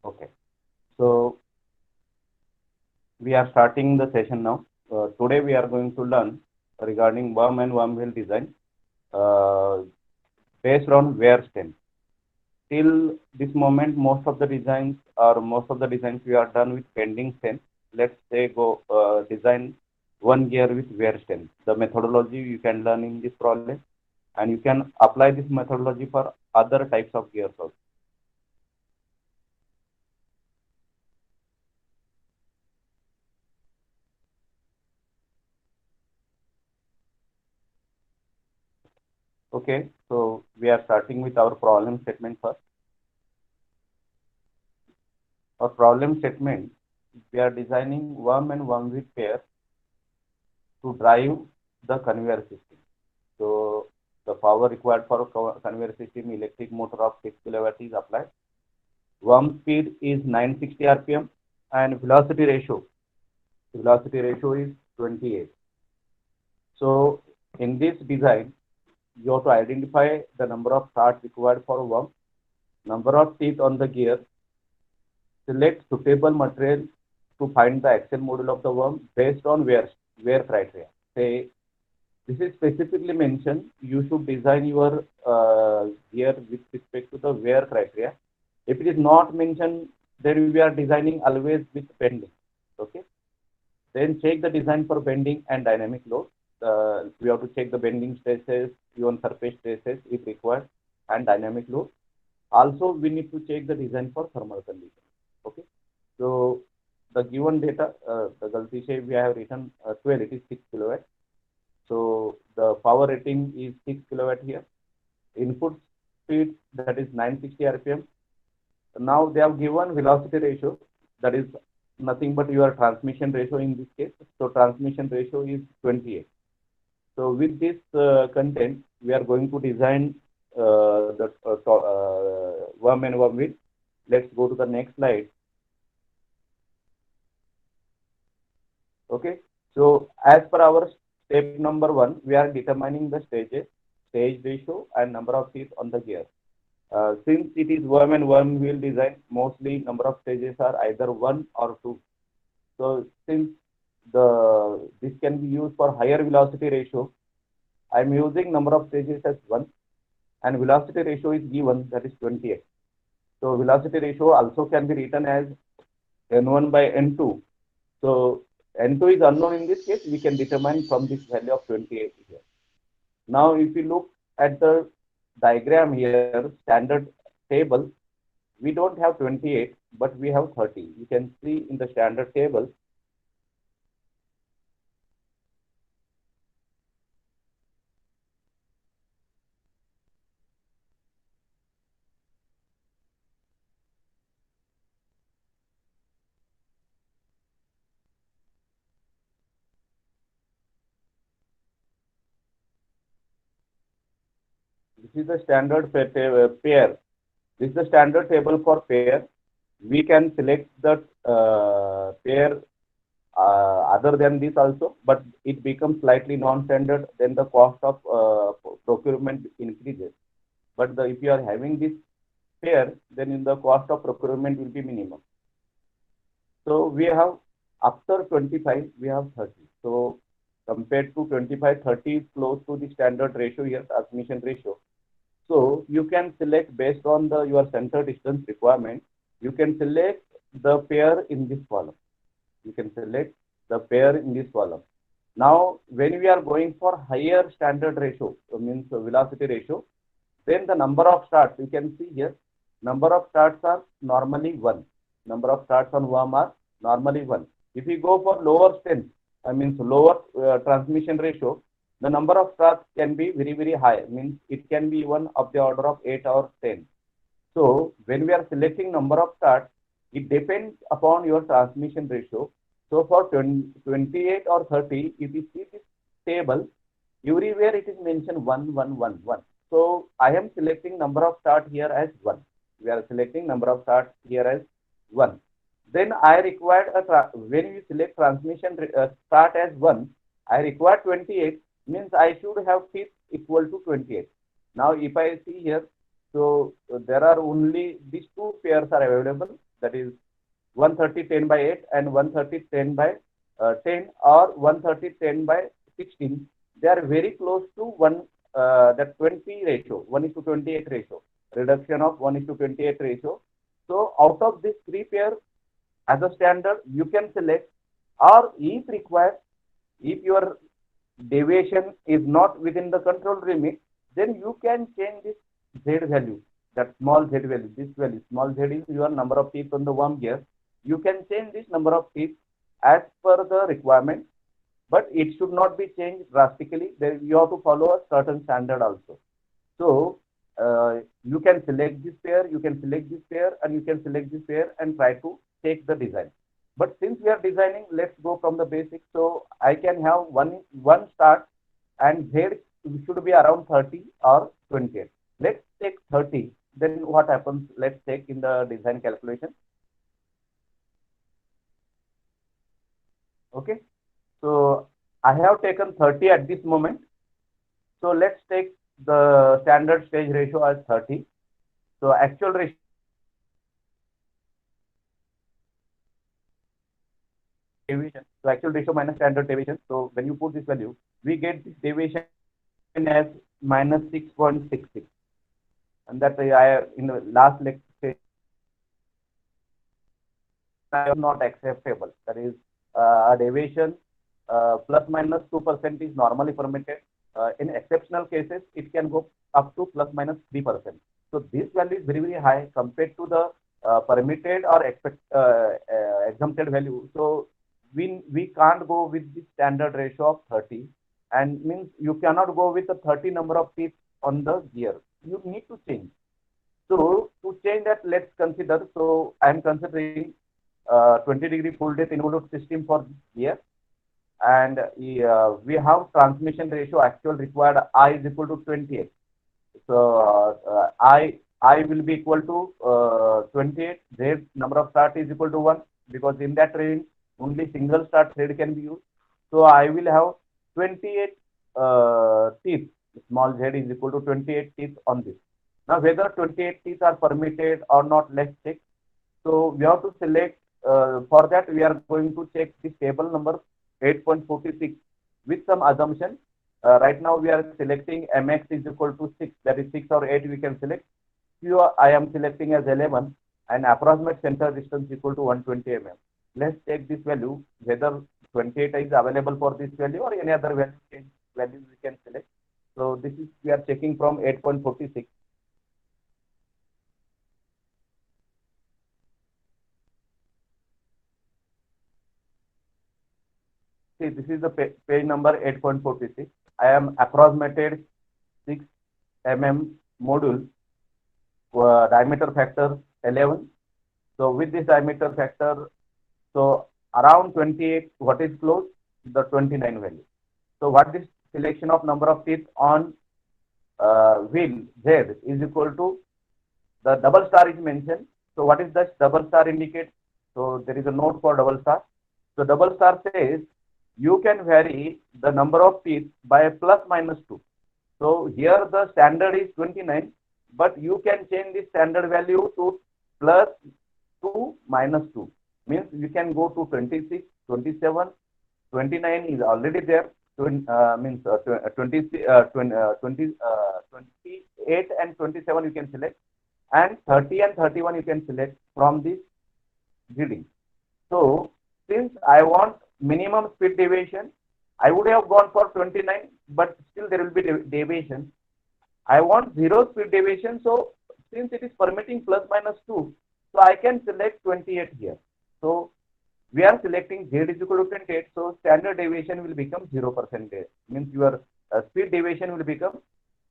Okay. So we are starting the session now. Today we are going to learn regarding worm and worm wheel design uh, based on wear stem. Till this moment, most of the designs we are done with bending stem. Let's say go design one gear with wear stem. The methodology you can learn in this problem, and you can apply this methodology for other types of gears also. Okay, so we are starting with our problem statement first. Our problem statement, we are designing worm and worm wheel pair to drive the conveyor system. So the power required for a conveyor system, electric motor of 6 kilowatt is applied. Worm speed is 960 rpm and velocity ratio is 28. So in this design, you have to identify the number of starts required for worm, number of teeth on the gear, select suitable material to find the axle module of the worm based on wear criteria. Say this is specifically mentioned. You should design your gear with respect to the wear criteria. If it is not mentioned, then we are designing always with bending. Okay. Then check the design for bending and dynamic load. We have to check the bending stresses, even surface stresses if required, and dynamic load. Also, we need to check the design for thermal conditions. Okay. So the given data, the Galti shape we have written 12, it is 6 kilowatt. So the power rating is 6 kilowatt here. Input speed that is 960 rpm. Now they have given velocity ratio, that is nothing but your transmission ratio in this case. So transmission ratio is 28. So with this content, we are going to design the worm and worm wheel. Let's go to the next slide. Okay. So as per our step number one, we are determining the stages, stage ratio, and number of teeth on the gear. Since it is worm and worm wheel design, mostly number of stages are either one or two. So since this can be used for higher velocity ratio, I am using number of stages as one, and velocity ratio is given, that is 28. So velocity ratio also can be written as n1 by n2. So n2 is unknown in this case. We can determine from this value of 28 here. Now, if you look at the diagram here, standard table, we don't have 28, but we have 30. You can see in the standard table. This is the standard pair. This is the standard table for pair. We can select the pair other than this also, but it becomes slightly non-standard. Then the cost of procurement increases. But if you are having this pair, then in the cost of procurement will be minimum. So we have after 25, we have 30. So compared to 25, 30 is close to the standard ratio here, transmission ratio. So you can select based on your center distance requirement. You can select the pair in this column. You can select the pair in this column. Now, when we are going for higher standard ratio, means velocity ratio, then the number of starts, you can see here, number of starts are normally 1. Number of starts on worm are normally 1. If we go for lower strength, I mean lower transmission ratio, the number of starts can be very, very high. Means it can be one of the order of 8 or 10. So when we are selecting number of starts, it depends upon your transmission ratio. So for 28 or 30, if you see this table, everywhere it is mentioned 1, 1, 1, 1. So I am selecting number of start here as 1. We are selecting number of start here as 1. Then I required when you select transmission start as 1, I require 28, means I should have teeth equal to 28. Now if I see here, so there are only these two pairs are available. that is 130 10 by 8 and 130 10 by 10 or 130 10 by 16. They are very close to that 20 ratio, 1 is to 28 ratio, reduction of 1 is to 28 ratio. So out of this three pair, as a standard, you can select, or if required, if your deviation is not within the control limit, then you can change this Z value, that small Z value, this value, small Z is your number of teeth on the worm gear. You can change this number of teeth as per the requirement, but it should not be changed drastically. There you have to follow a certain standard also. So you can select this pair, you can select this pair, and you can select this pair and try to take the design. But since we are designing, let's go from the basics. So I can have one start, and Z should be around 30 or 28. Let's take 30. Then what happens? Let's take in the design calculation. Okay. So I have taken 30 at this moment. So let's take the standard stage ratio as 30. So actual ratio deviation. So actual ratio minus standard deviation. So when you put this value, we get this deviation as minus 6.66. And that I in the last lecture not acceptable. That is a deviation plus minus 2% is normally permitted. In exceptional cases, it can go up to plus minus 3%. So this value is very, very high compared to the permitted or exempted value. So we can't go with the standard ratio of 30, and means you cannot go with the 30 number of teeth on the gear. You need to change. So to change that, let's consider. So I am considering 20-degree full depth involute system for this gear, and we have transmission ratio actual required I is equal to 28. So I will be equal to 28. Z number of start is equal to 1, because in that range only single start thread can be used. So I will have 28 teeth. Small z is equal to 28 teeth on this. Now whether 28 teeth are permitted or not, let's check. So we have to select. For that we are going to check this table number 8.46 with some assumption. Right now we are selecting mx is equal to 6, that is 6 or 8 we can select. Q I am selecting as 11, and approximate center distance equal to 120 mm. Let's take this value, whether 28 is available for this value or any other value we can select. So this is, we are checking from 8.46. See, this is the page number 8.46. I am approximated 6 mm module, diameter factor 11. So with this diameter factor, so around 28, what is close? The 29 value. So what this selection of number of teeth on wheel Z is equal to the double star is mentioned. So what is that double star indicate? So there is a note for double star. So double star says you can vary the number of teeth by plus minus 2. So here the standard is 29, but you can change the standard value to plus 2 minus 2. Means you can go to 26, 27, 29 is already there. Means 28 and 27 you can select, and 30 and 31 you can select from this reading. So since I want minimum speed deviation, I would have gone for 29, but still there will be deviation. I want zero speed deviation, so since it is permitting plus minus 2, so I can select 28 here. So we are selecting Z is equal to 28, so standard deviation will become 0%. Means your speed deviation will become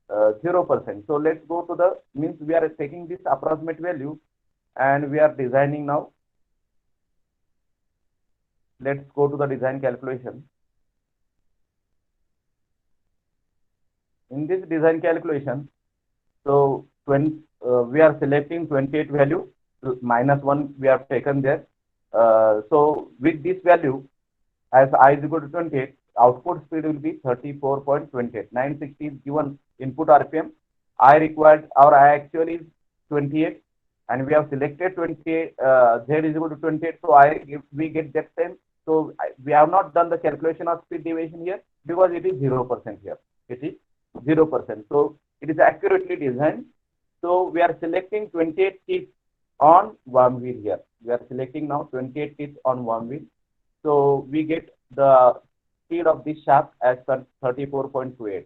0%. So let's go to the, means we are taking this approximate value and we are designing now. Let's go to the design calculation. In this design calculation, so we are selecting 28 value, minus 1 we have taken there. So with this value, as I is equal to 28, output speed will be 34.28. 960 is given input RPM. I required, or I actually is 28. and we have selected 28, z is equal to 28, so if we get that same. So we have not done the calculation of speed deviation here because it is 0% here. It is 0%. So it is accurately designed. So we are selecting 28 teeth on worm wheel here. We are selecting now 28 teeth on worm wheel. So we get the speed of this shaft as 34.28.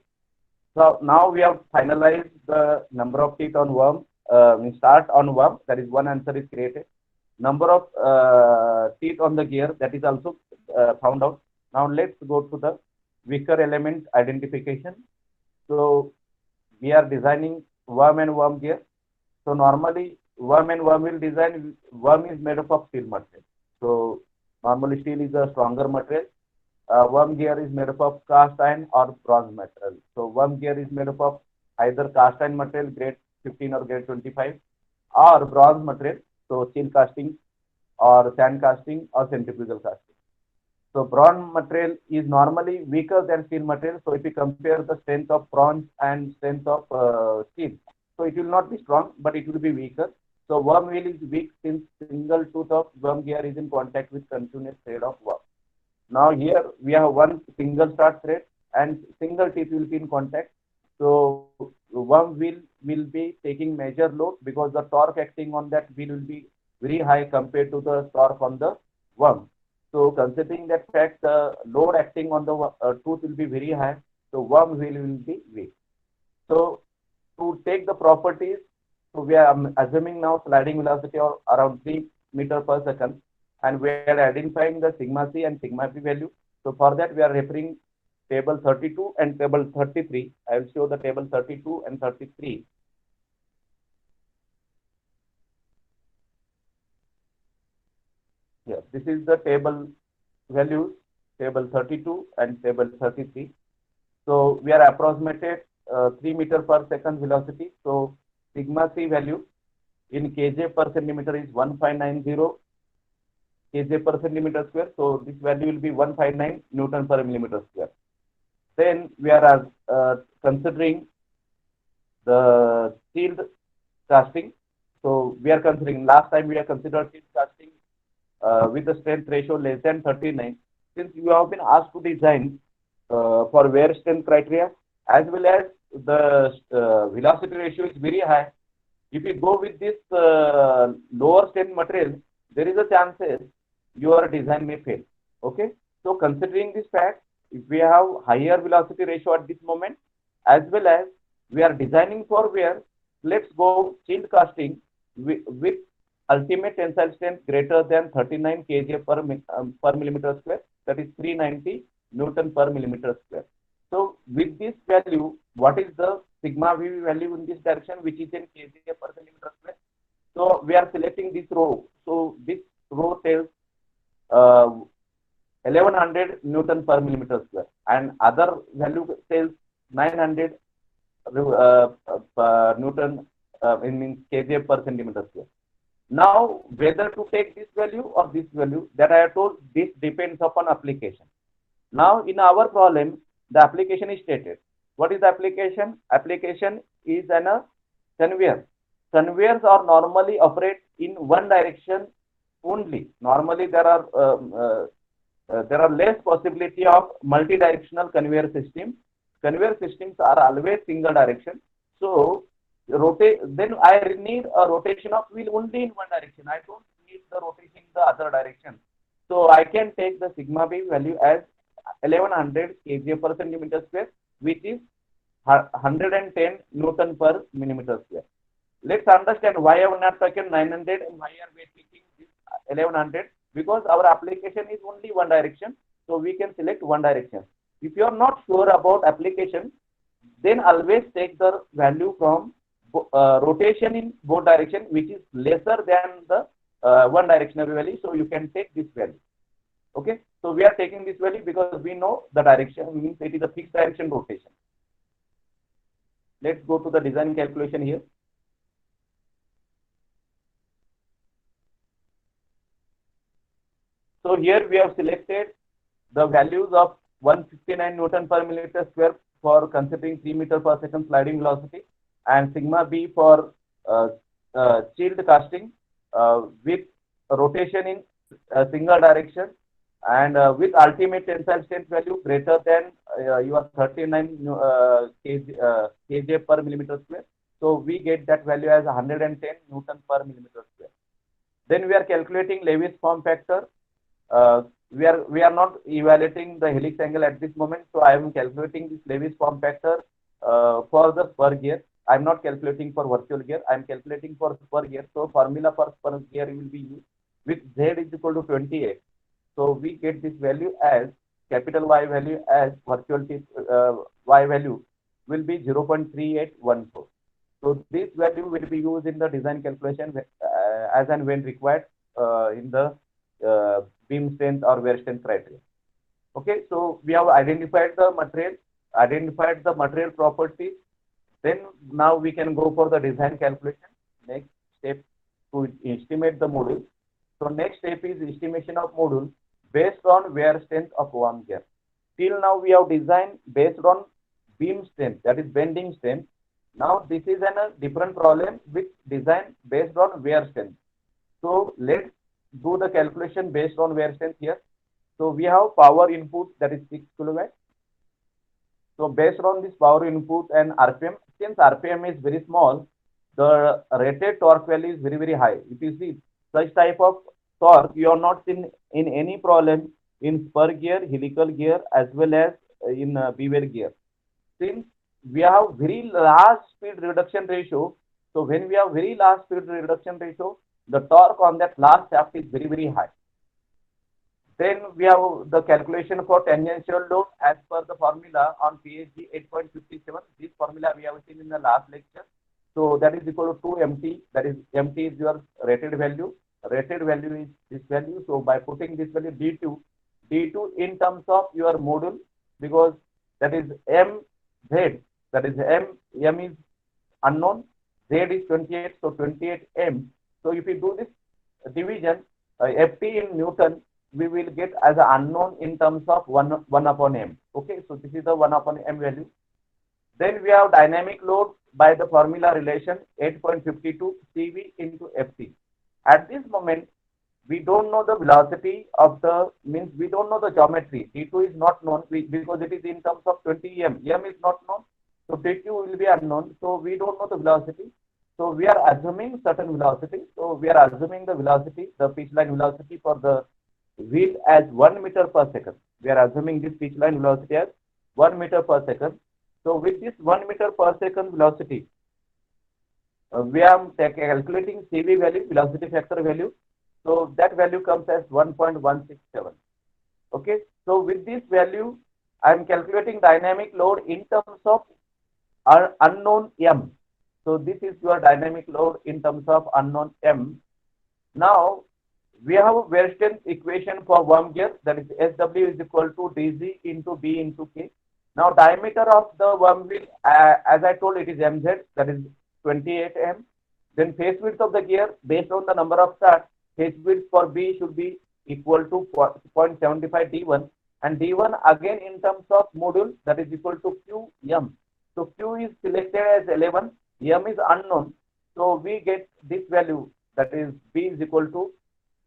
So now we have finalized the number of teeth on worm. We start on worm, that is one answer is created. Number of teeth on the gear, that is also found out. Now let's go to the weaker element identification. So we are designing worm and worm gear. So normally worm and worm wheel design, worm is made up of steel material. So normally steel is a stronger material. Worm gear is made up of cast iron or bronze material. So worm gear is made up of either cast iron material grade 15 or grade 25 or bronze material. So steel casting or sand casting or centrifugal casting. So bronze material is normally weaker than steel material. So if you compare the strength of bronze and strength of steel, so it will not be strong, but it will be weaker. So worm wheel is weak since single tooth of worm gear is in contact with continuous thread of worm. Now here we have one single start thread and single teeth will be in contact. So worm wheel will be taking major load because the torque acting on that wheel will be very high compared to the torque on the worm. So considering that fact, the load acting on the tooth will be very high. So worm wheel will be weak. So to take the properties, so we are assuming now sliding velocity of around 3 meter per second, and we are identifying the sigma c and sigma p value. So for that we are referring table 32 and table 33. I will show the table 32 and 33. Yes, this is the table values, table 32 and table 33. So we are approximated 3 meter per second velocity. So sigma c value in kj per centimeter is 1590 kj per centimeter square. So this value will be 159 Newton per millimeter square. Then we are considering the sealed casting. So we are considering, last time we have considered sealed casting with the strength ratio less than 39. Since you have been asked to design for wear strength criteria as well as the velocity ratio is very high. If you go with this lower strength material, there is a chances your design may fail. Okay. So considering this fact, if we have higher velocity ratio at this moment, as well as we are designing for wear, let's go shield casting with ultimate tensile strength greater than 39 kJ per millimeter square, that is 390 Newton per millimeter square. So with this value, what is the sigma v value in this direction, which is in kJ per centimeter square? So we are selecting this row. So this row tells 1100 Newton per millimeter square, and other value tells 900 Newton in kJ per centimeter square. Now, whether to take this value or this value, that I have told, this depends upon application. Now, in our problem, the application is stated. What is the application? Application is an conveyor. Conveyors are normally operate in one direction only. Normally, there are less possibility of multi-directional conveyor systems. Conveyor systems are always single direction. So then I need a rotation of wheel only in one direction. I don't need the rotation in the other direction. So I can take the sigma b value as 1100 kJ per centimeter square, which is 110 Newton per millimeter square. Let's understand why I have not taken 900 and why are we taking this 1100, because our application is only one direction. So we can select one direction. If you are not sure about application, then always take the value from rotation in both direction, which is lesser than the one directional value. So you can take this value. Okay. So we are taking this value because we know the direction means it is a fixed direction rotation. Let's go to the design calculation here. So here we have selected the values of 159 Newton per millimeter square for considering 3 meter per second sliding velocity, and sigma b for chilled casting with rotation in a single direction and with ultimate tensile strength value greater than your 39 kJ per millimeter square. So we get that value as 110 Newton per millimeter square. Then we are calculating Lewis form factor. We are not evaluating the helix angle at this moment, so I am calculating this Lewis form factor for the spur gear. I am not calculating for virtual gear. I am calculating for spur gear. So formula for spur gear will be used with Z is equal to 28. So we get this value as capital Y value as virtual Y value will be 0.3814. So this value will be used in the design calculation as and when required in the beam strength or wear strength criteria. Okay, so we have identified the material properties. Then now we can go for the design calculation. Next step to estimate the module. So next step is estimation of module based on wear strength of worm gear. Till now we have designed based on beam strength, that is bending strength. Now this is a different problem with design based on wear strength. So let's do the calculation based on wear strength here. So we have power input that is 6 kilowatt. So based on this power input and RPM, since RPM is very small, the rated torque value is very high. If you see such type of torque, you are not seen in any problem in spur gear, helical gear, as well as in bevel gear. Since we have very large speed reduction ratio, so when we have very large speed reduction ratio, the torque on that large shaft is very high. Then we have the calculation for tangential load as per the formula on PSG 8.57. This formula we have seen in the last lecture. So that is equal to 2MT. That is MT is your rated value. Rated value is this value. So by putting this value D2 in terms of your module, because that is MZ, that is M is unknown, Z is 28, so 28M. So if you do this division, FT in Newton, we will get as an unknown in terms of 1 upon M. Okay, so this is the 1 upon M value. Then we have dynamic load by the formula relation 8.52 CV into FT. At this moment, we don't know the velocity of the, means we don't know the geometry. D2 is not known because it is in terms of 20 M. M is not known, so D2 will be unknown. So we don't know the velocity. So we are assuming certain velocity. So we are assuming the velocity, the pitch line velocity for the wheel as 1 meter per second. We are assuming this pitch line velocity as 1 meter per second. So with this 1 meter per second velocity, we are calculating CV value, velocity factor value. So that value comes as 1.167. Okay. So with this value, I am calculating dynamic load in terms of unknown M. So this is your dynamic load in terms of unknown M. Now we have a wear strength equation for worm gear, that is SW is equal to DZ into B into K. Now diameter of the worm wheel, as I told, it is MZ, that is 28 M. Then face width of the gear based on the number of starts, face width for B should be equal to 0.75 D1, and D1 again in terms of module, that is equal to QM. So Q is selected as 11, M is unknown. So we get this value, that is B is equal to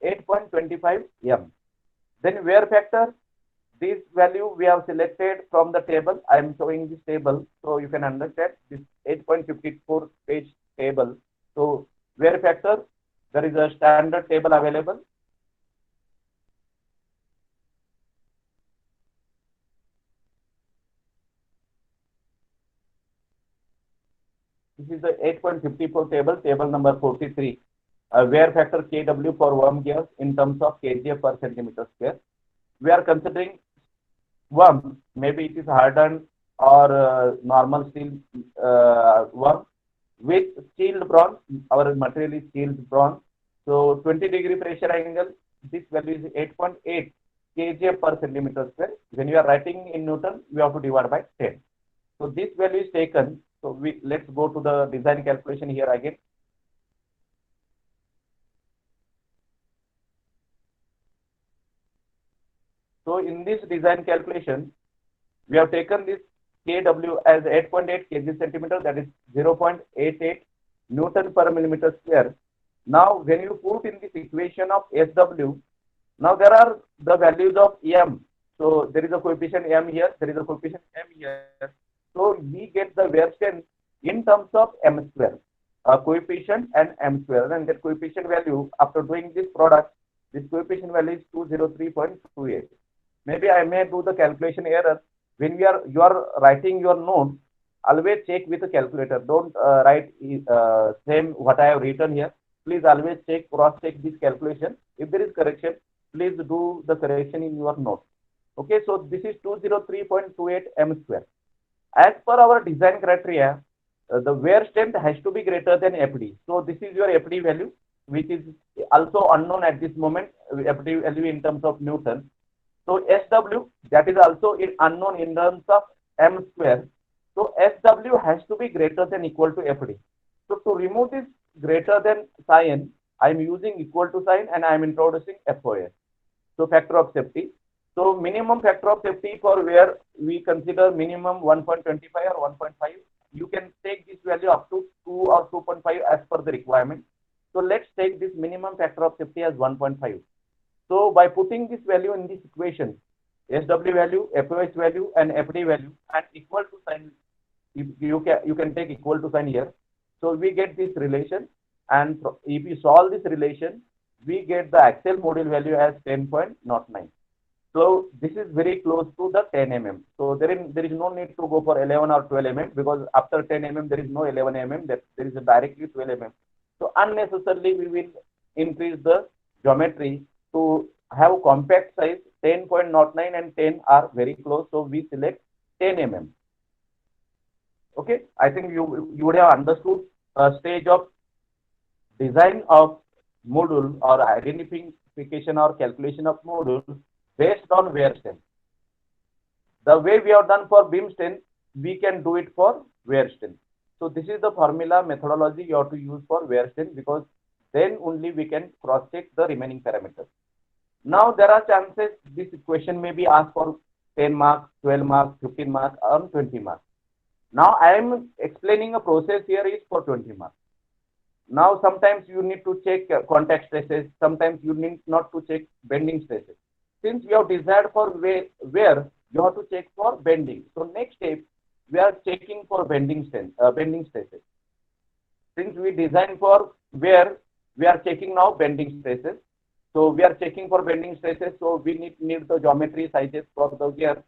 8.25 M. Then wear factor, this value we have selected from the table. I am showing this table so you can understand this 8.54 page table. So wear factor, there is a standard table available. This is the 8.54 table, table number 43. Wear factor KW for worm gears in terms of kgf per centimeter square. We are considering worm, maybe it is hardened or normal steel worm with steel bronze. Our material is steel bronze. So 20-degree pressure angle, this value is 8.8 kgf per centimeter square. When you are writing in Newton, we have to divide by 10. So this value is taken. So let's go to the design calculation here again. So in this design calculation, we have taken this KW as 8.8 kg centimeter, that is 0.88 Newton per millimeter square. Now, when you put in this equation of SW, now there are the values of M. So there is a coefficient M here, there is a coefficient M here. So we get the wear strength in terms of M square, coefficient and M square. And that coefficient value, after doing this product, this coefficient value is 203.28. Maybe I may do the calculation error. When you are writing your notes, always check with the calculator. Don't write same what I have written here. Please always check, cross check this calculation. If there is correction, please do the correction in your note. Okay, so this is 203.28 M square. As per our design criteria, the wear strength has to be greater than FD. So this is your FD value, which is also unknown at this moment, FD value in terms of Newton. So SW, that is also unknown in terms of M square. So SW has to be greater than equal to FD. So to remove this greater than sign, I am using equal to sign and I am introducing FOS. So factor of safety. So minimum factor of safety for where we consider minimum 1.25 or 1.5. You can take this value up to 2 or 2.5 as per the requirement. So let's take this minimum factor of safety as 1.5. So by putting this value in this equation, SW value, FOS value, and FD value, and equal to sign, you can take equal to sign here. So we get this relation, and if you solve this relation, we get the axial module value as 10.09. So this is very close to the 10 mm. So there is no need to go for 11 or 12 mm because after 10 mm there is no 11 mm. There is a directly 12 mm. So unnecessarily we will increase the geometry to have compact size. 10.09 and 10 are very close. So we select 10 mm. Okay, I think you would have understood a stage of design of module or identification or calculation of module based on wear strength. The way we have done for beam strength, we can do it for wear strength. So this is the formula methodology you have to use for wear strength, because then only we can cross check the remaining parameters. Now there are chances this question may be asked for 10 marks, 12 marks, 15 marks, or 20 marks. Now I am explaining a process here is for 20 marks. Now sometimes you need to check contact stresses, sometimes you need not to check bending stresses. Since we have desired for where you have to check for bending. So next step, we are checking for bending stresses. Since we design for where, we are checking now bending stresses. So we are checking for bending stresses. So we need the geometry sizes for the gear.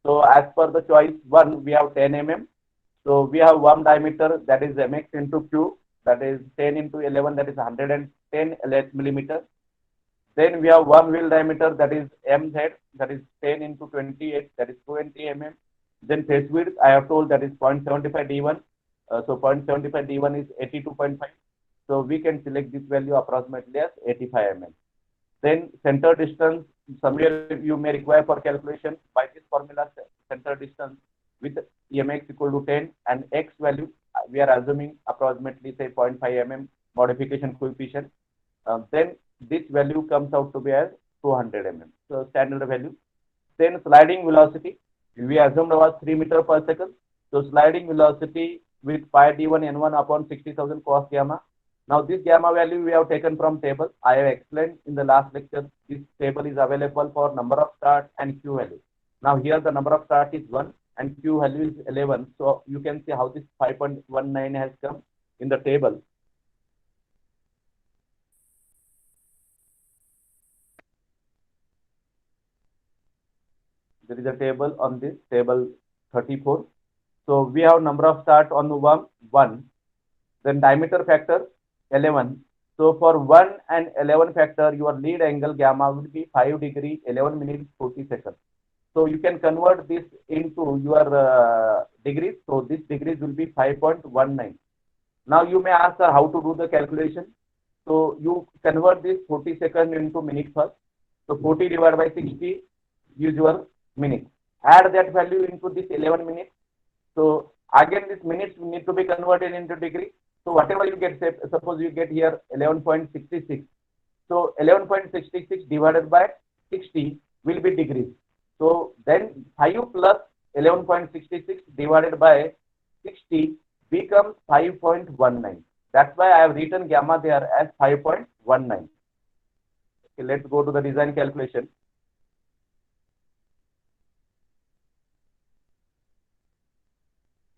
So as per the choice 1, we have 10 mm. So we have one diameter, that is mx into q, that is 10 into 11, that is 110 millimeters. Then we have one wheel diameter, that is mz, that is 10 into 28, that is 20 mm. Then face width, I have told that is 0.75 d1. So 0.75 d1 is 82.5. So we can select this value approximately as 85 mm. Then center distance, somewhere you may require for calculation by this formula, center distance with mx equal to 10 and x value, we are assuming approximately say 0.5 mm modification coefficient. Then this value comes out to be as 200 mm. So standard value. Then sliding velocity, we assumed was 3 meter per second. So sliding velocity with pi d1 n1 upon 60,000 cos gamma. Now this gamma value we have taken from table. I have explained in the last lecture. This table is available for number of start and Q value. Now here the number of start is 1 and Q value is 11. So you can see how this 5.19 has come in the table. There is a table on this, table 34. So we have number of start on the 1, then diameter factor 11. So for 1 and 11 factor, your lead angle gamma will be 5 degree 11 minutes 40 seconds. So you can convert this into your degrees. So this degrees will be 5.19. Now you may ask how to do the calculation. So you convert this 40 seconds into minute first. So 40 divided by 60 is your minute. Add that value into this 11 minutes. So again, this minutes need to be converted into degree. So whatever you get, say, suppose you get here 11.66. So 11.66 divided by 60 will be degrees. So then 5 plus 11.66 divided by 60 becomes 5.19. That's why I have written gamma there as 5.19. Okay, let's go to the design calculation.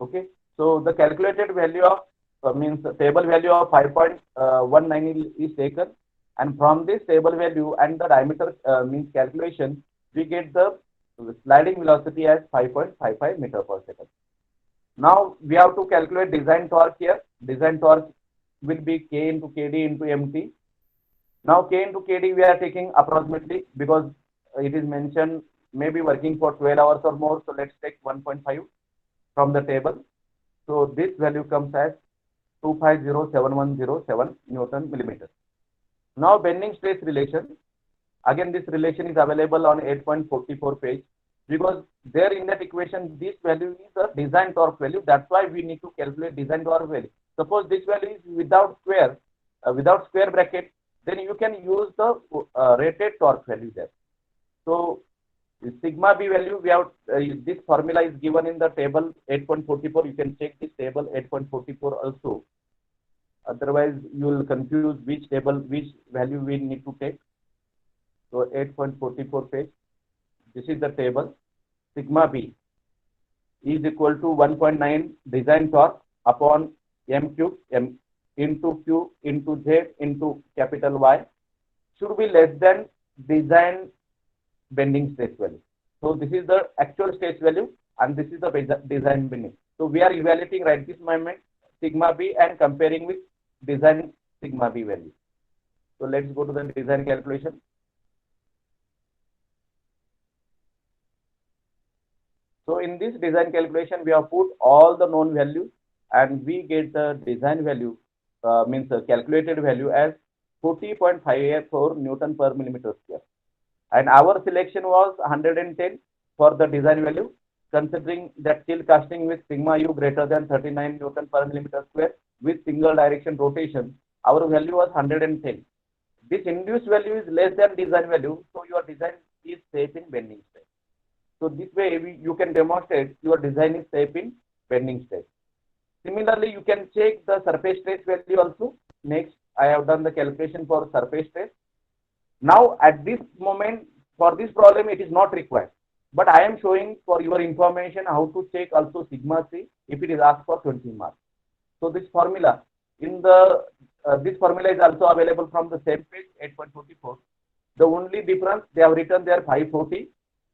Okay, so the calculated value of means the table value of 5.19 is taken, and from this table value and the diameter means calculation, we get the sliding velocity as 5.55 meter per second. Now we have to calculate design torque here. Design torque will be K into KD into MT. Now K into KD we are taking approximately because it is mentioned maybe working for 12 hours or more. So let's take 1.5 from the table. So this value comes as 2507107 Newton millimeter. Now bending stress relation. Again, this relation is available on 8.44 page because there in that equation, this value is the design torque value. That's why we need to calculate design torque value. Suppose this value is without square bracket, then you can use the rated torque value there. So sigma B value, we have this formula is given in the table 8.44. You can check this table 8.44 also. Otherwise, you will confuse which table, which value we need to take. So 8.44 page. This is the table. Sigma B is equal to 1.9 design torque upon M cube M into Q into Z into capital Y should be less than design bending stress value. So this is the actual stress value and this is the design bending. So we are evaluating right this moment sigma B and comparing with design sigma B value. So let's go to the design calculation. So in this design calculation, we have put all the known values and we get the design value means the calculated value as 40.54 Newton per millimeter square. And our selection was 110 for the design value, considering that steel casting with sigma U greater than 39 Newton per millimeter square with single direction rotation, our value was 110. This induced value is less than design value, so your design is safe in bending stress. So this way you can demonstrate your design is safe in bending stress. Similarly, you can check the surface stress value also. Next, I have done the calculation for surface stress. Now, at this moment, for this problem, it is not required. But I am showing for your information how to check also sigma C if it is asked for 20 marks. So this formula in the this formula is also available from the same page 8.44. The only difference they have written there 540.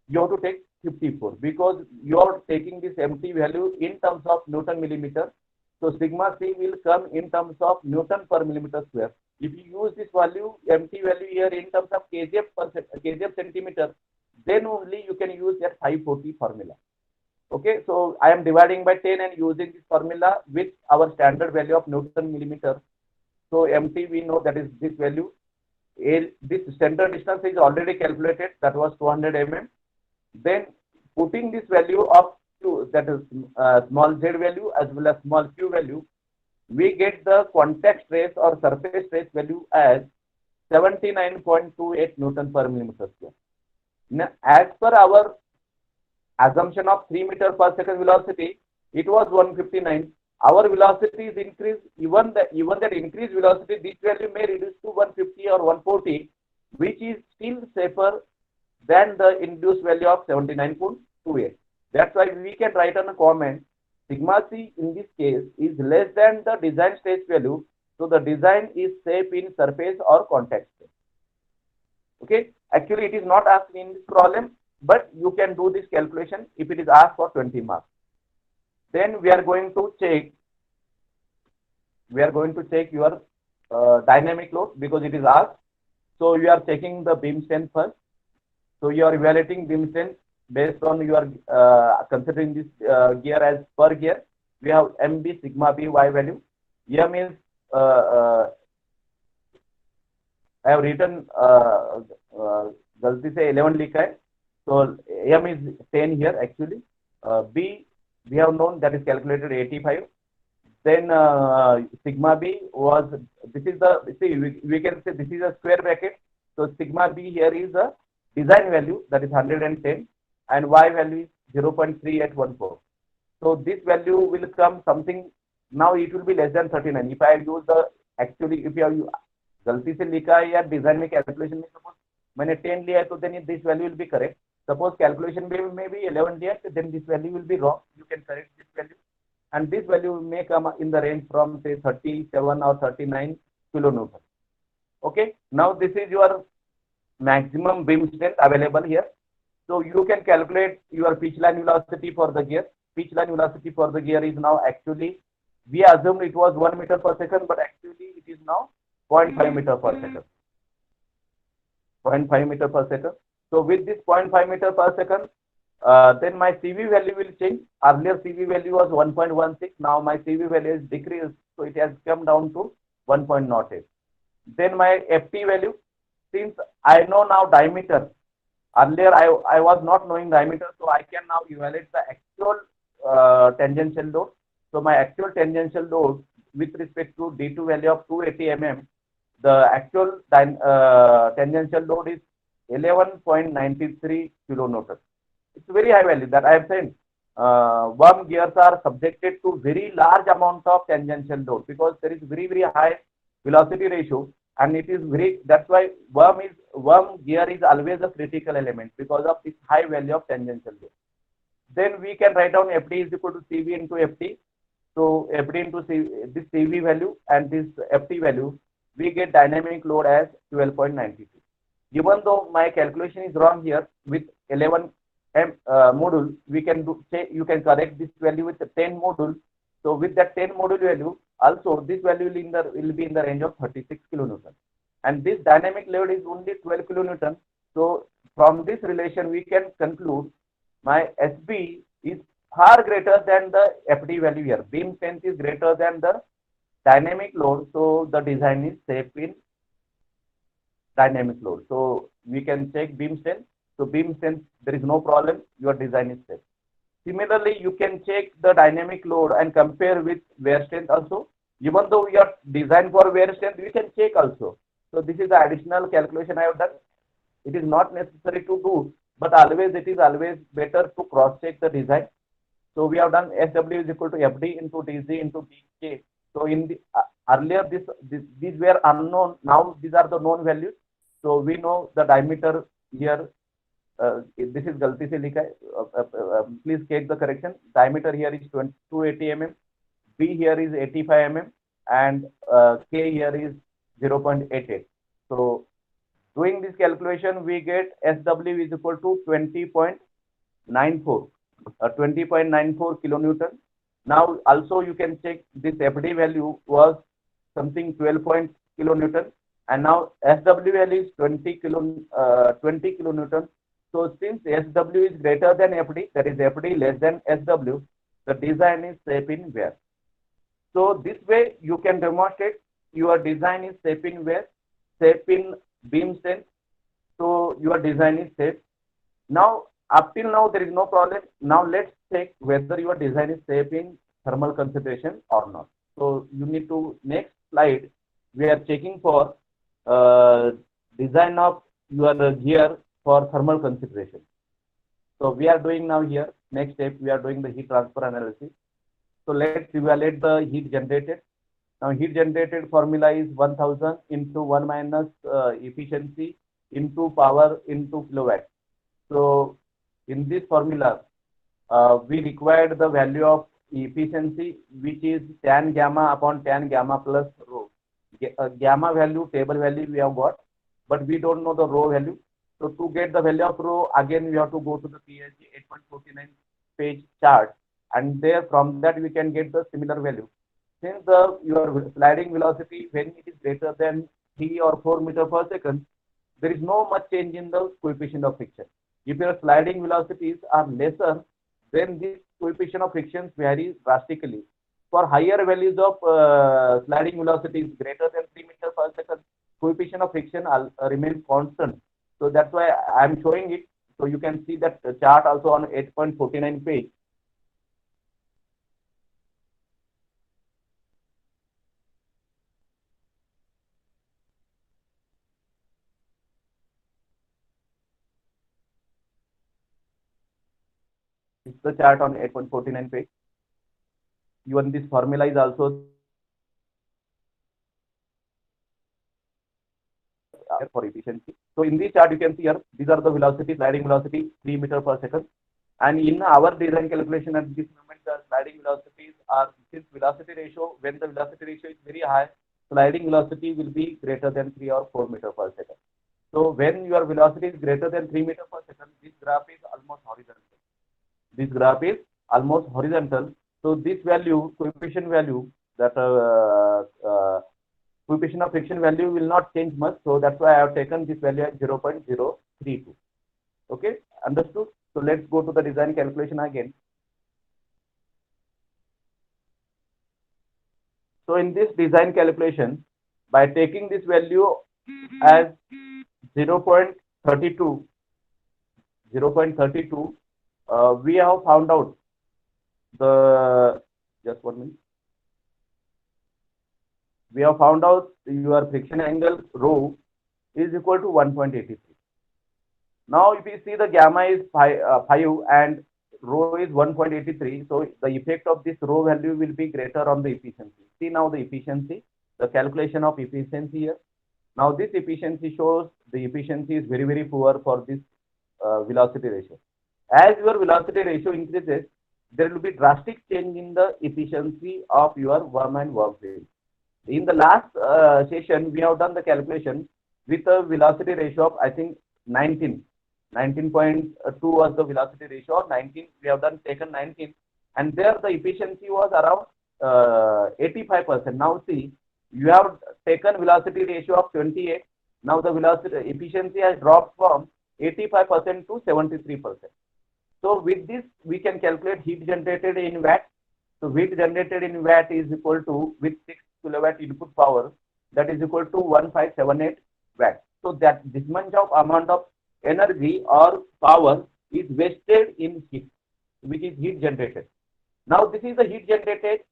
You have to take 54 because you are taking this MT value in terms of Newton millimeter. So sigma C will come in terms of Newton per millimeter square. If you use this value, MT value here in terms of kgf centimeter, then only you can use that 540 formula. Okay, so I am dividing by 10 and using this formula with our standard value of Newton millimeter. So MT we know that is this value. This standard distance is already calculated, that was 200 mm. Then putting this value of Q, that is small z value as well as small q value, we get the contact stress or surface stress value as 79.28 Newton per millimeter square. Now, as per our assumption of 3 meter per second velocity, it was 159. Our velocity is increased, even that increased velocity, this value may reduce to 150 or 140, which is still safer than the induced value of 79.28. That's why we can write on a comment, sigma C in this case is less than the design stress value, so the design is safe in surface or contact stress. Okay, actually it is not asked in this problem, but you can do this calculation if it is asked for 20 marks. Then we are going to check your dynamic load because it is asked. So you are checking the beam strength first. So you are evaluating beam strength based on your considering this gear as per gear. We have MB sigma B Y value. Here means I have written गलती से 11 लिखा है. So M is 10 here actually. B we have known that is calculated 85. Then sigma B was, this is the, see we can say this is a square bracket. So sigma B here is a design value, that is 110, and Y value is 0.3814. So this value will come something now it will be less than 39. If I use the actually if you have गलती से लिखा है या design में calculation में suppose मैंने 10 लिया है तो then this value will be correct. Suppose calculation may be 11 diya, then this value will be wrong. You can correct this value, and this value may come in the range from say 37 or 39 kilonewton. Okay. Now this is your maximum beam strength available here. So you can calculate your pitch line velocity for the gear. Pitch line velocity for the gear is now actually, we assumed it was 1 meter per second, but actually it is now 0.5 meter per second. 0.5 meter per second. So with this 0.5 meter per second, then my CV value will change. Earlier CV value was 1.16. Now my CV value is decreased, so it has come down to 1.08. Then my FT value, since I know now diameter, earlier I was not knowing diameter, so I can now evaluate the actual tangential load. So my actual tangential load with respect to D2 value of 280 mm, the actual tangential load is 11.93 kilonewton. It's very high value that I have said. Worm gears are subjected to very large amount of tangential load because there is very high velocity ratio, and it is very, that's why worm gear is always a critical element because of this high value of tangential load. Then we can write down FD is equal to CV into FT. So FD into this CV value and this FT value, we get dynamic load as 12.92. Even though my calculation is wrong here with 11 module, we can say you can correct this value with the 10 module. So with that 10 module value, also this value will be in the range of 36 kilonewton. And this dynamic load is only 12 kilonewton. So from this relation, we can conclude my SB is far greater than the FD value here. Beam strength is greater than the dynamic load. So the design is safe in dynamic load. So we can check beam strength. So beam strength, there is no problem. Your design is safe. Similarly, you can check the dynamic load and compare with wear strength also. Even though we are designed for wear strength, we can check also. So this is the additional calculation I have done. It is not necessary to do, but always it is always better to cross check the design. So we have done SW is equal to FD into DC into DK. So in the earlier these were unknown. Now these are the known values. So we know the diameter here. This is galti se likha hai. Please check the correction. Diameter here is 280 mm. B here is 85 mm, and K here is 0.88. So doing this calculation, we get SW is equal to 20.94. 20.94 kilonewton. Now also you can check this FD value was something 12 kilonewton, and now SW value is 20 kilonewton. So since SW is greater than FD, that is FD less than SW, the design is safe in wear. So this way you can demonstrate your design is safe in wear, safe in beam strength. So your design is safe. Now up till now there is no problem. Now let's check whether your design is safe in thermal consideration or not. So you need to, next slide, we are checking for design of your gear for thermal consideration. So we are doing now here, next step, we are doing the heat transfer analysis. So let's evaluate the heat generated. Now heat generated formula is 1000 into 1 minus efficiency into power into kilowatt. So in this formula, we required the value of efficiency, which is tan gamma upon tan gamma plus rho. Gamma value, table value we have got, but we don't know the rho value. So to get the value of rho, again we have to go to the PSG 8.49 page chart, and there from that we can get the similar value. Since your sliding velocity, when it is greater than 3 or 4 meter per second, there is no much change in the coefficient of friction. If your sliding velocities are lesser, then this coefficient of friction varies drastically. For higher values of sliding velocities greater than 3 meters per second, coefficient of friction remains constant. So that's why I am showing it. So you can see that chart also on 8.49 page. It's the chart on 8.49 page. Even this formula is also for efficiency. So in this chart, you can see here, these are the velocity, sliding velocity, 3 meter per second. And in our design calculation at this moment, the sliding velocities are, since velocity ratio, when the velocity ratio is very high, sliding velocity will be greater than 3 or 4 meter per second. So when your velocity is greater than 3 meter per second, this graph is almost horizontal. This graph is almost horizontal. So this value, coefficient value, that coefficient of friction value will not change much. So that's why I have taken this value as 0.032. Okay, understood? So let's go to the design calculation again. So in this design calculation, by taking this value as 0.32, we have found out the, just 1 minute. We have found out your friction angle rho is equal to 1.83. Now, if you see the gamma is 5 and rho is 1.83, so the effect of this rho value will be greater on the efficiency. See now the efficiency, the calculation of efficiency here. Now this efficiency shows the efficiency is very, very poor for this velocity ratio. As your velocity ratio increases, there will be drastic change in the efficiency of your worm and work field. In the last session, we have done the calculation with a velocity ratio of, I think, 19.2 was the velocity ratio, 19, we have done taken 19, and there the efficiency was around 85%. Now see, you have taken velocity ratio of 28, now the velocity efficiency has dropped from 85% to 73%. So with this, we can calculate heat generated in watt. So heat generated in watt is equal to, with 6 kilowatt input power, that is equal to 1578 watt. So that this much of amount of energy or power is wasted in heat, which is heat generated. Now this is the heat generated.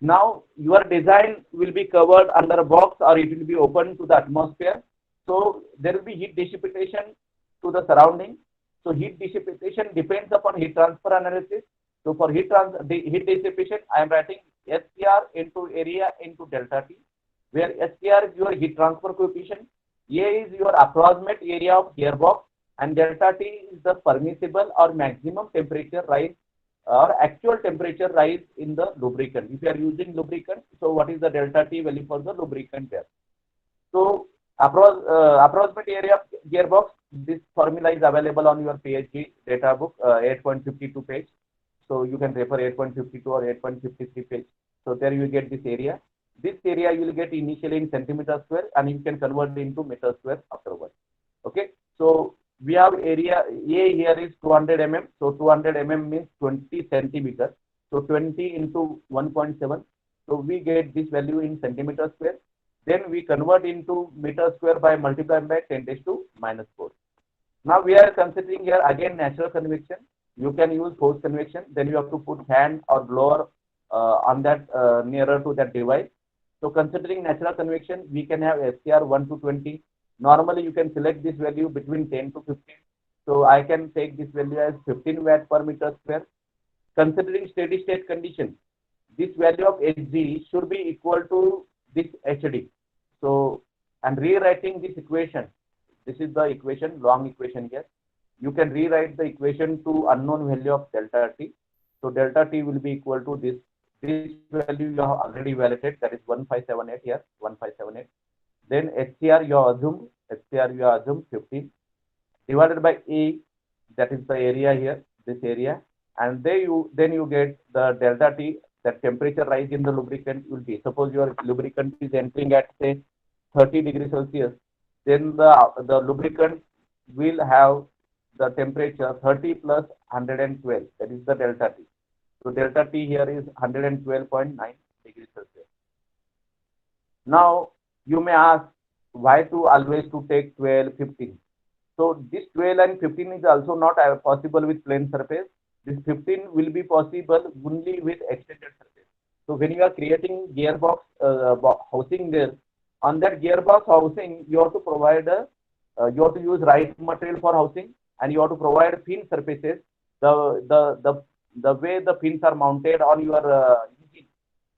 Now your design will be covered under a box or it will be open to the atmosphere. So there will be heat dissipation to the surrounding. So heat dissipation depends upon heat transfer analysis. So for heat dissipation, I am writing SCR into area into delta T, where SCR is your heat transfer coefficient, A is your approximate area of gearbox, and delta T is the permissible or maximum temperature rise or actual temperature rise in the lubricant. If you are using lubricant, so what is the delta T value for the lubricant there? So approximate area of gearbox, this formula is available on your PhD data book, 8.52 page. So you can refer 8.52 or 8.53 page. So there you get this area. This area you will get initially in centimeter square and you can convert it into meter square afterwards. Okay. So we have area A here is 200 mm. So 200 mm means 20 centimeters. So 20 into 1.7. So we get this value in centimeter square. Then we convert into meter square by multiplying by 10 raised to minus 4. Now we are considering here again natural convection. You can use forced convection. Then you have to put fan or blower on that nearer to that device. So considering natural convection, we can have SCR 1 to 20. Normally you can select this value between 10 to 15. So I can take this value as 15 watt per meter square. Considering steady state condition, this value of Hg should be equal to this HD. So, and rewriting this equation, this is the equation, long equation here. You can rewrite the equation to unknown value of delta T. So delta T will be equal to this. This value you have already validated, that is 1578 here, 1578. Then SCR you have assumed 15 divided by A, that is the area here, this area, and then you get the delta T, that temperature rise in the lubricant will be, suppose your lubricant is entering at say 30 degrees Celsius, then the lubricant will have the temperature 30 plus 112, that is the delta T. So delta T here is 112.9 degrees Celsius. Now you may ask why to always to take 12, 15. So this 12 and 15 is also not possible with plane surface. This 15 will be possible only with extended surface. So when you are creating gearbox housing there, on that gearbox housing, you have to provide you have to use right material for housing, and you have to provide fin surfaces. The way the fins are mounted on your engine,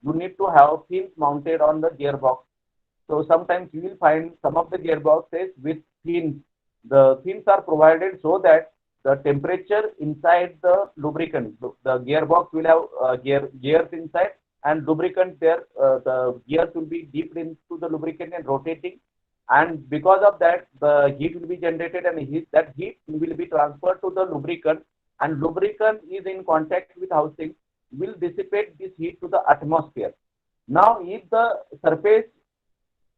you need to have fins mounted on the gearbox. So sometimes you will find some of the gearboxes with fins. The fins are provided so that the temperature inside the lubricant, the gearbox will have gears inside, and lubricant there, the gears will be dipped into the lubricant and rotating, and because of that the heat will be generated, and that heat will be transferred to the lubricant, and lubricant is in contact with housing, will dissipate this heat to the atmosphere. Now if the surface,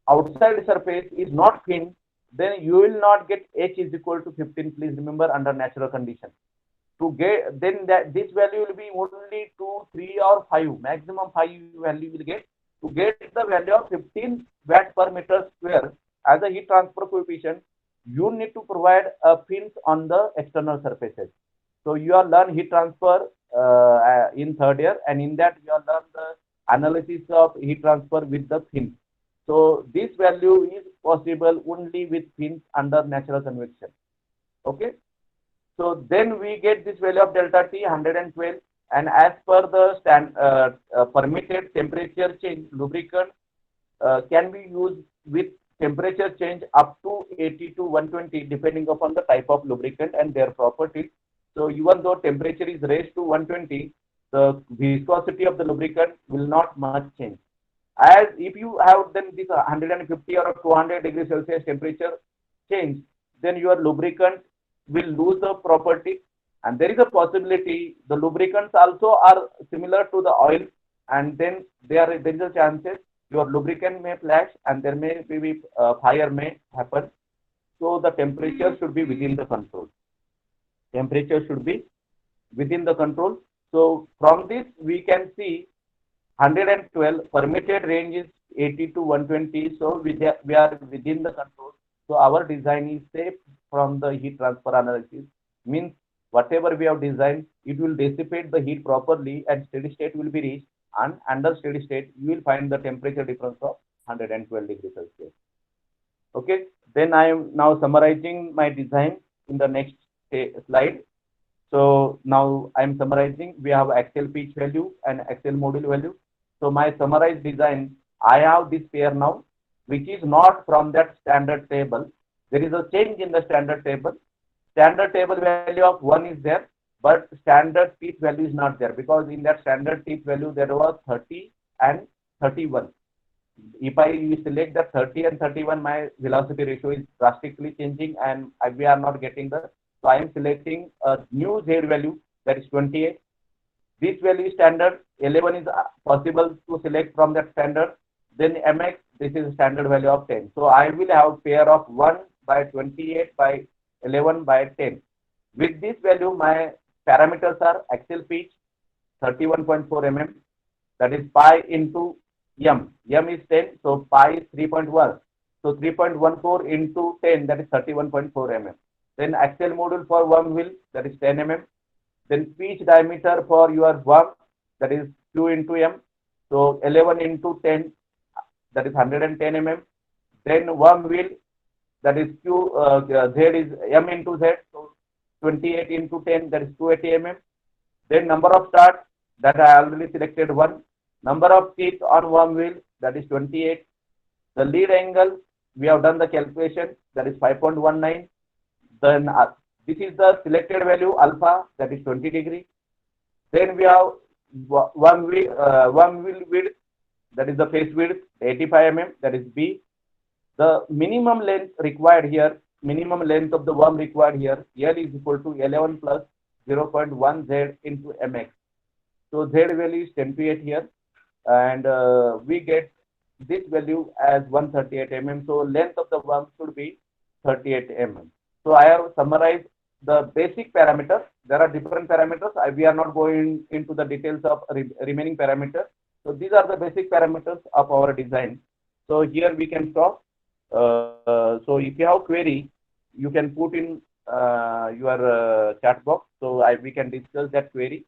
outside surface is not thin, then you will not get H is equal to 15. Please remember, under natural condition. To get, then that this value will be only 2, 3 or 5, maximum 5 value will get. To get the value of 15 watt per meter square as a heat transfer coefficient, you need to provide a fins on the external surfaces. So you are learn heat transfer in third year, and in that you are learn the analysis of heat transfer with the fins. So this value is possible only with fins under natural convection. Okay. So then we get this value of delta T 112, and as per the permitted temperature change, lubricant can be used with temperature change up to 80 to 120 depending upon the type of lubricant and their properties. So even though temperature is raised to 120, the viscosity of the lubricant will not much change. As if you have then this 150 or 200 degrees Celsius temperature change, then your lubricant will lose the property, and there is a possibility the lubricants also are similar to the oil, and then there is a chances your lubricant may flash, and there may be fire may happen. So the temperature should be within the control. Temperature should be within the control. So from this we can see 112 permitted range is 80 to 120. So we are within the control. So our design is safe from the heat transfer analysis. Means whatever we have designed, it will dissipate the heat properly, and steady state will be reached. And under steady state, you will find the temperature difference of 112 degrees Celsius. Okay. Then I am now summarizing my design in the next slide. So now I am summarizing. We have axial pitch value and axial module value. So my summarized design, I have this pair now, which is not from that standard table. There is a change in the standard table. Standard table value of 1 is there, but standard pitch value is not there, because in that standard pitch value there was 30 and 31. If I select the 30 and 31, my velocity ratio is drastically changing, and we are not getting the. So I am selecting a new Z value, that is 28. This value is standard. 11 is possible to select from that standard. Then MX, this is standard value of 10. So I will have pair of 1 by 28 by 11 by 10. With this value, my parameters are axial pitch 31.4 mm, that is pi into m. M is 10, so pi is 3.1. So 3.14 into 10, that is 31.4 mm. Then axial module for worm wheel, that is 10 mm. Then pitch diameter for your worm, that is Q into m. So 11 into 10, that is 110 mm. Then worm wheel, that is Z is m into Z, so 28 into 10, that is 280 mm. Then number of starts, that I already selected 1. Number of teeth on worm wheel, that is 28. The lead angle, we have done the calculation, that is 5.19. Then this is the selected value alpha, that is 20 degree. Then we have worm wheel width, that is the face width, 85 mm, that is B. The minimum length required here, minimum length of the worm required here, L is equal to 11 plus 0.1 Z into mx. So Z value is 10 to 8 here, and we get this value as 138 mm. So length of the worm should be 38 mm. So I have summarized the basic parameters. There are different parameters. We are not going into the details of remaining parameters. So these are the basic parameters of our design. So here we can stop. So if you have query, you can put in your chat box. So we can discuss that query.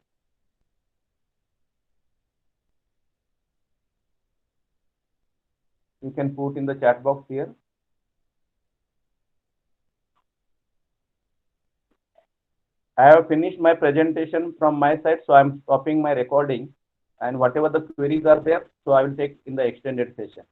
You can put in the chat box here. I have finished my presentation from my side, so I'm stopping my recording. and whatever the queries are there, so I will take in the extended session.